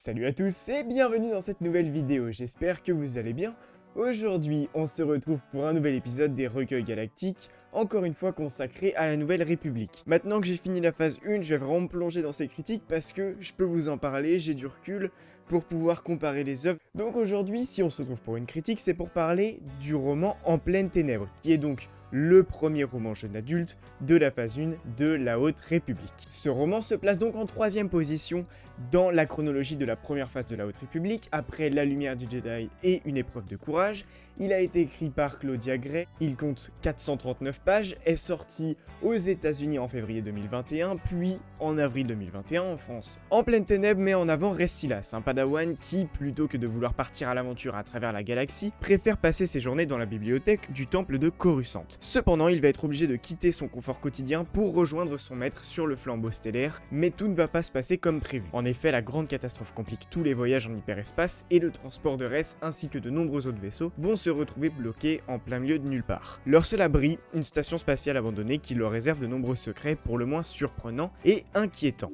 Salut à tous et bienvenue dans cette nouvelle vidéo, j'espère que vous allez bien. Aujourd'hui, on se retrouve pour un nouvel épisode des Recueils Galactiques, encore une fois consacré à la Nouvelle République. Maintenant que j'ai fini la phase 1, je vais vraiment me plonger dans ces critiques parce que je peux vous en parler, j'ai du recul pour pouvoir comparer les œuvres. Donc aujourd'hui, si on se retrouve pour une critique, c'est pour parler du roman En pleine ténèbres, qui est donc le premier roman jeune adulte de la phase 1 de la Haute République. Ce roman se place donc en 3ème position dans la chronologie de la première phase de la Haute République, après La Lumière du Jedi et Une épreuve de courage. Il a été écrit par Claudia Gray, il compte 439 pages, est sorti aux États-Unis en février 2021, puis en avril 2021 en France. En pleine ténèbres met en avant Rez Silas, un padawan qui, plutôt que de vouloir partir à l'aventure à travers la galaxie, préfère passer ses journées dans la bibliothèque du temple de Coruscant. Cependant, il va être obligé de quitter son confort quotidien pour rejoindre son maître sur le flambeau stellaire, mais tout ne va pas se passer comme prévu. En effet, la grande catastrophe complique tous les voyages en hyperespace et le transport de Rez ainsi que de nombreux autres vaisseaux vont se retrouver bloqués en plein milieu de nulle part. Leur seul abri, une station spatiale abandonnée qui leur réserve de nombreux secrets pour le moins surprenants et inquiétants.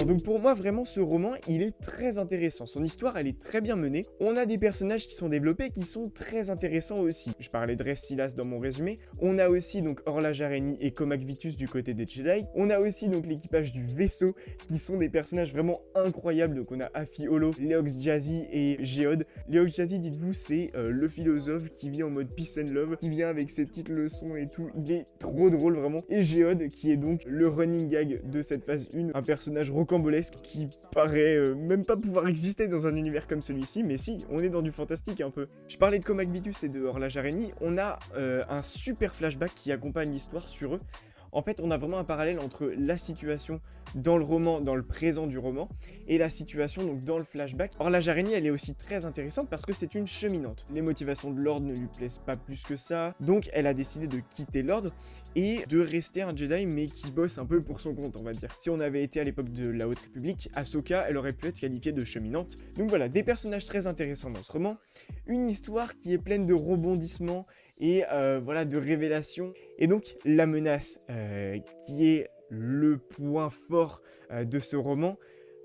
Donc pour moi vraiment ce roman il est très intéressant, son histoire elle est très bien menée, on a des personnages qui sont développés qui sont très intéressants aussi. Je parlais de Rez Silas dans mon résumé, on a aussi donc Orla Jareni et Comac Vitus du côté des Jedi, on a aussi donc l'équipage du vaisseau qui sont des personnages vraiment incroyables, donc on a Afi Holo, Leox Jazzy et Géode. Leox Jazzy dites-vous c'est le philosophe qui vit en mode peace and love, qui vient avec ses petites leçons et tout, il est trop drôle vraiment. Et Géode qui est donc le running gag de cette phase 1, un personnage rocambolesque qui paraît même pas pouvoir exister dans un univers comme celui-ci, mais si, on est dans du fantastique un peu. Je parlais de Comac Vitus et de Orla Jareni, on a un super flashback qui accompagne l'histoire sur eux. En fait, on a vraiment un parallèle entre la situation dans le roman, dans le présent du roman, et la situation donc dans le flashback. Orla Jareni, elle est aussi très intéressante parce que c'est une cheminante. Les motivations de l'ordre ne lui plaisent pas plus que ça, donc elle a décidé de quitter l'ordre et de rester un Jedi, mais qui bosse un peu pour son compte, on va dire. Si on avait été à l'époque de la Haute République, Ahsoka, elle aurait pu être qualifiée de cheminante. Donc voilà, des personnages très intéressants dans ce roman, une histoire qui est pleine de rebondissements et voilà, de révélations. Et donc la menace qui est le point fort de ce roman,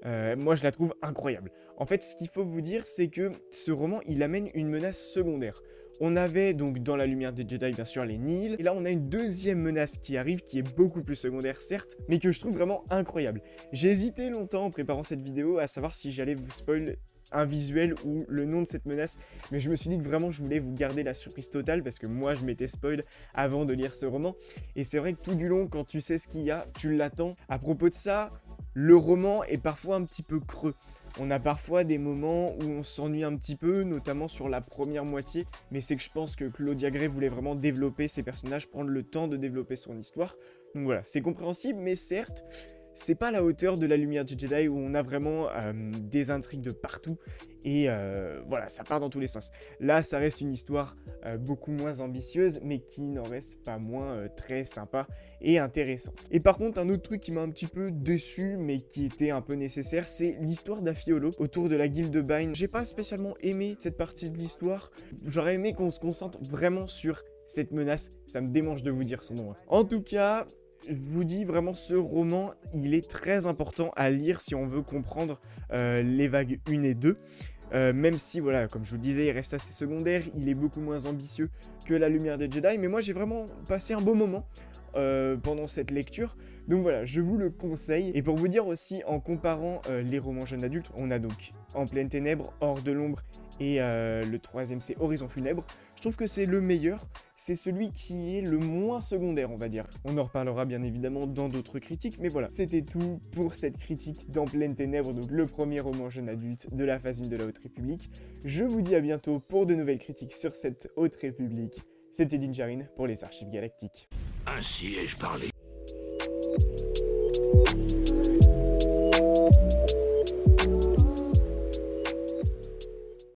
moi je la trouve incroyable. En fait, ce qu'il faut vous dire, c'est que ce roman, il amène une menace secondaire. On avait donc dans La Lumière des Jedi bien sûr les Nihil, et là on a une deuxième menace qui arrive, qui est beaucoup plus secondaire certes, mais que je trouve vraiment incroyable. J'ai hésité longtemps en préparant cette vidéo à savoir si j'allais vous spoil un visuel ou le nom de cette menace, mais je me suis dit que vraiment je voulais vous garder la surprise totale parce que moi je m'étais spoil avant de lire ce roman, et c'est vrai que tout du long quand tu sais ce qu'il y a, tu l'attends. À propos de ça, le roman est parfois un petit peu creux. On a parfois des moments où on s'ennuie un petit peu, notamment sur la première moitié, mais c'est que je pense que Claudia Gray voulait vraiment développer ses personnages, prendre le temps de développer son histoire. Donc voilà, c'est compréhensible, mais certes, c'est pas à la hauteur de La Lumière du Jedi où on a vraiment des intrigues de partout et voilà, ça part dans tous les sens. Là, ça reste une histoire beaucoup moins ambitieuse, mais qui n'en reste pas moins très sympa et intéressante. Et par contre, un autre truc qui m'a un petit peu déçu, mais qui était un peu nécessaire, c'est l'histoire d'Afi Holo autour de la guilde Bine. J'ai pas spécialement aimé cette partie de l'histoire, j'aurais aimé qu'on se concentre vraiment sur cette menace, ça me démange de vous dire son nom. En tout cas, je vous dis vraiment, ce roman, il est très important à lire si on veut comprendre les vagues 1 et 2. Même si, voilà, comme je vous le disais, il reste assez secondaire, il est beaucoup moins ambitieux que La Lumière des Jedi, mais moi j'ai vraiment passé un beau moment pendant cette lecture. Donc voilà, je vous le conseille. Et pour vous dire aussi, en comparant les romans jeunes adultes, on a donc En pleine ténèbres, Hors de l'ombre, et le troisième c'est Horizon funèbre. Je trouve que c'est le meilleur, c'est celui qui est le moins secondaire, on va dire. On en reparlera bien évidemment dans d'autres critiques, mais voilà, c'était tout pour cette critique d'En pleine ténèbres, donc le premier roman jeune adulte de la phase 1 de la Haute République. Je vous dis à bientôt pour de nouvelles critiques sur cette Haute République. C'était Dinjarin pour les Archives Galactiques. Ainsi ai-je parlé.